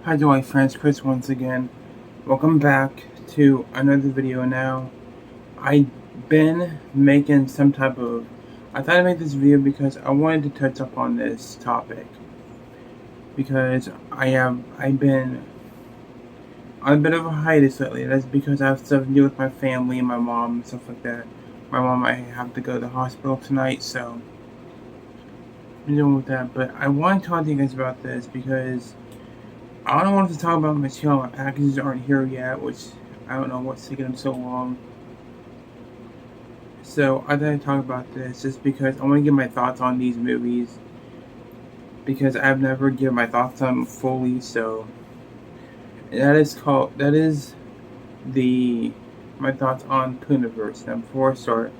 Hi July friends, Chris once again. Welcome back to another video now. I've been making some type of... I thought I'd make this video because I wanted to touch up on this topic. Because I've been on a bit of a hiatus lately. That's because I have stuff to do with my family and my mom and stuff like that. My mom might have to go to the hospital tonight, so I'm dealing with that. But I want to talk to you guys about this because I don't want to talk about my channel. My packages aren't here yet, which I don't know what's taking them so long. So I thought I'd talk about this just because I want to give my thoughts on these movies. Because I've never given my thoughts on them fully, so that is my thoughts on Topic-poohniverse. Now before I start,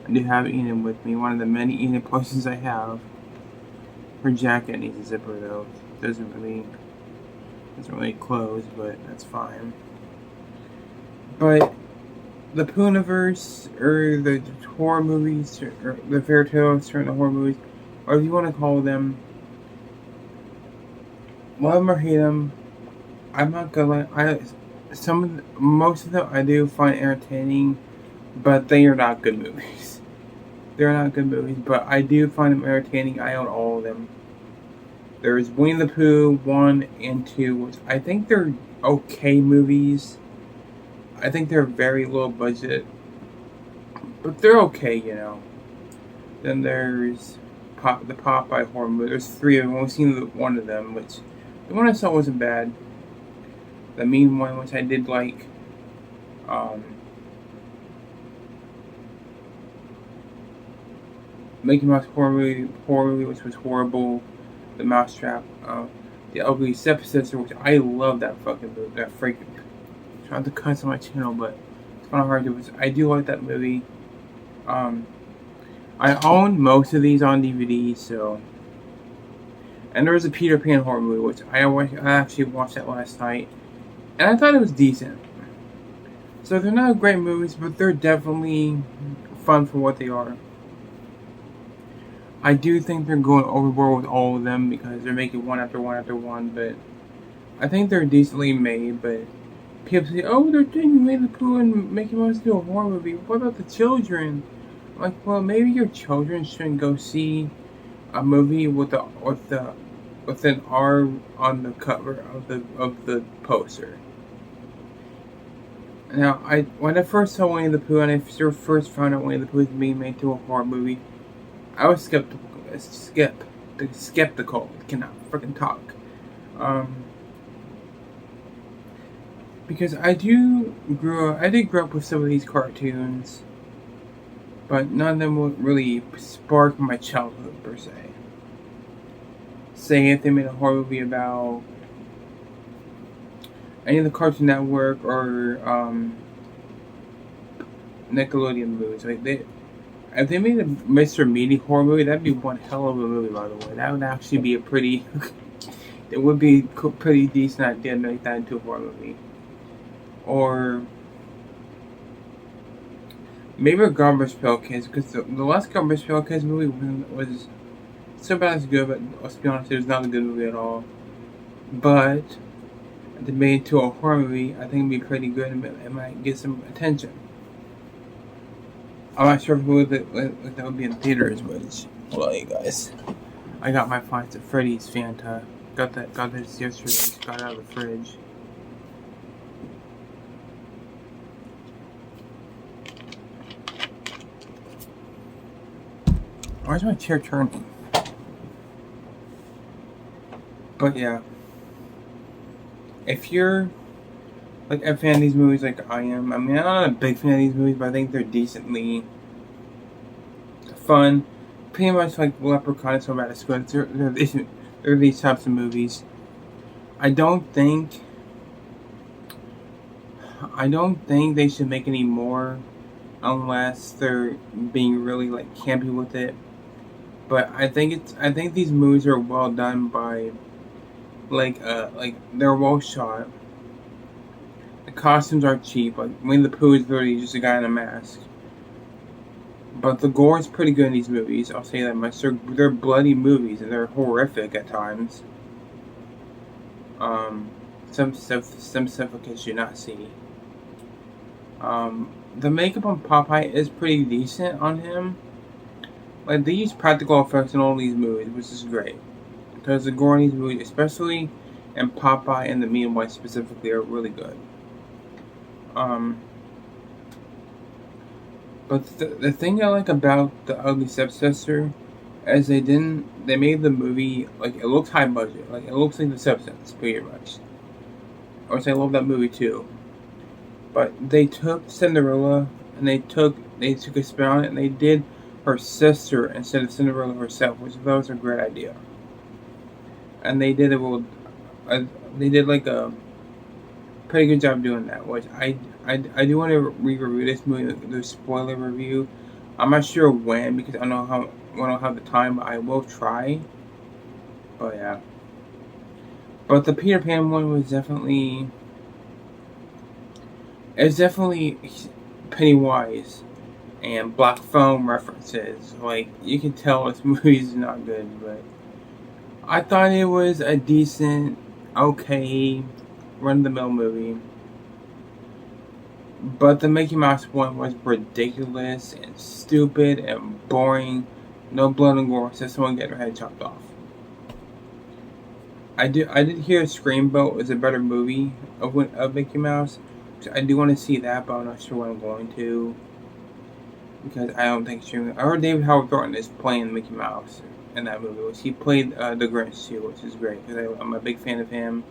I do have Ian with me, one of the many Ian plushes I have. Her jacket needs a zipper though. Doesn't really close, but that's fine. But the Topic-poohniverse, or the horror movies, or the fairy tales, or the horror movies, or if you want to call them, love them or hate them, I'm not gonna lie. Most of them I do find entertaining, but they are not good movies. They're not good movies, but I do find them entertaining. I own all of them. There's Winnie the Pooh 1 and 2, which I think they're okay movies. I think they're very low budget, but they're okay, you know. Then there's the Popeye horror movie. There's 3 of them. I've only seen one of them, which the one I saw wasn't bad. The mean one, which I did like. Mickey Mouse horror movie, which was horrible. The Mousetrap, the Ugly Stepsister, which I love that fucking movie. That freaking. I'm trying to cuss on my channel, but it's kind of hard to do. I do like that movie. I own most of these on DVD, so. And there was a Peter Pan horror movie, which I actually watched that last night, and I thought it was decent. So they're not great movies, but they're definitely fun for what they are. I do think they're going overboard with all of them because they're making one after one after one, but I think they're decently made. But people say, "Oh, they're taking Winnie the Pooh and making us do a horror movie. What about the children?" I'm like, well, maybe your children shouldn't go see a movie with an R on the cover of the poster. Now, when I first saw Winnie the Pooh and I first found out Winnie the Pooh was being made to a horror movie, I was skeptical. Cannot freaking talk. Because I did grow up with some of these cartoons, but none of them would really spark my childhood per se. Say if they made a horror movie about any of the Cartoon Network or Nickelodeon movies, if they made a Mr. Meaty horror movie, that'd be one hell of a movie, by the way. That would actually be it would be a pretty decent idea to make that into a horror movie. Or maybe a Garbage Pail Kids, because the last Garbage Pail Kids movie was so bad it's good, but let's be honest, it was not a good movie at all. But if they made it into a horror movie, I think it'd be pretty good and it might get some attention. I'm not sure if that would be in theaters, but well, you guys, I got my Five at Freddy's Fanta. Got this yesterday. Just got out of the fridge. Why's my chair turning? But yeah, if you're like a fan of these movies like I am, I mean, I'm not a big fan of these movies, but I think they're decently fun. Pretty much like Leprechaun and So Bad It's Good. They're these types of movies. I don't think they should make any more unless they're being really like campy with it. But I think these movies are well done by like they're well shot. The costumes are cheap. Like Winnie the Pooh is literally just a guy in a mask. But the gore is pretty good in these movies. I'll say that much. They're bloody movies and they're horrific at times. some stuff I should not see. The makeup on Popeye is pretty decent on him. Like, they use practical effects in all these movies, which is great. Because the gore in these movies, especially in Popeye and the Mean White specifically, are really good. But the thing I like about The Ugly Stepsister is they made the movie, like, it looks high budget. Like, it looks like The Substance, pretty much. Which I love that movie too. But they took Cinderella and they took a spin on it and they did her sister instead of Cinderella herself, which I thought was a great idea. And they did like a pretty good job doing that. Which I do want to re-review this movie, the spoiler review. I'm not sure when because I don't have the time, but I will try. But yeah. But the Peter Pan one was definitely. It's definitely Pennywise and Black Phone references. Like, you can tell this movie is not good, but I thought it was a decent, okay, run-of-the-mill movie. But the Mickey Mouse one was ridiculous and stupid and boring. No blood and gore, so someone get their head chopped off. I did hear Screamboat was a better movie of Mickey Mouse. I do want to see that, but I'm not sure when I'm going to. Because I don't think I heard David Howard Thornton is playing Mickey Mouse in that movie. Which he played the Grinch too, which is great. Because I'm a big fan of him.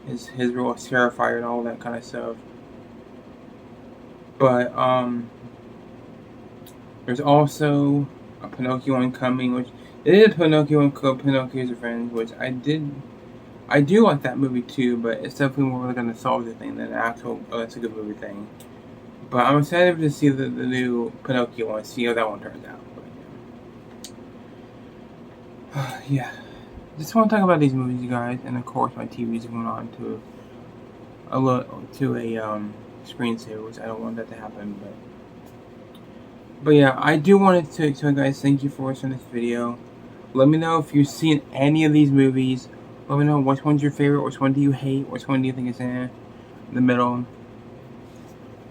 His role as Terrifier and all that kind of stuff. But, there's also a Pinocchio one coming, which it is a Pinocchio one called Pinocchio's Revenge, which I do like that movie too, but it's definitely more like a nostalgia thing than an actual, oh, that's a good movie thing. But I'm excited to see the new Pinocchio one, see how that one turns out. But, yeah. Just want to talk about these movies, you guys, and of course my TV's going on to a screensaver, which I don't want that to happen, but yeah, I do want to tell you guys thank you for watching this video. Let me know if you've seen any of these movies. Let me know which one's your favorite, which one do you hate, which one do you think is in the middle.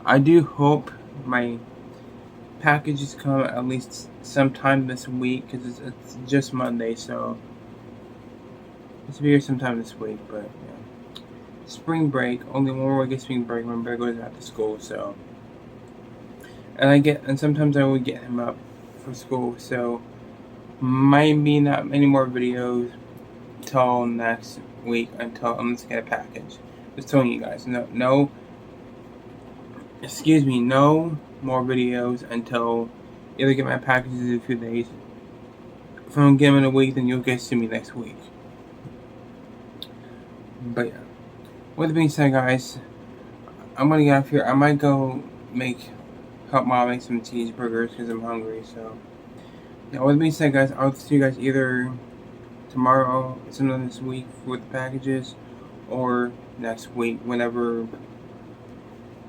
I do hope my packages come at least sometime this week, because it's just Monday, so it's be here sometime this week, but yeah. Spring break, only one more week of spring break, my brother goes back to school, so. And sometimes I would get him up for school, so might be not many more videos till next week unless I get a package. Just telling you guys, no more videos until either get my packages in a few days. If I don't get them in a week, then you'll get to me next week. But yeah, with that being said, guys, I'm gonna get off here. I might go help Mom make some cheeseburgers because I'm hungry. So yeah, with that being said, guys, I'll see you guys either tomorrow, sometime this week with the packages, or next week, whenever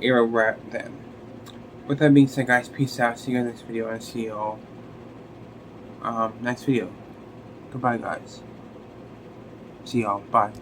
era we're at then. With that being said, guys, peace out. See you guys next video, and see y'all next video. Goodbye, guys. See y'all. Bye.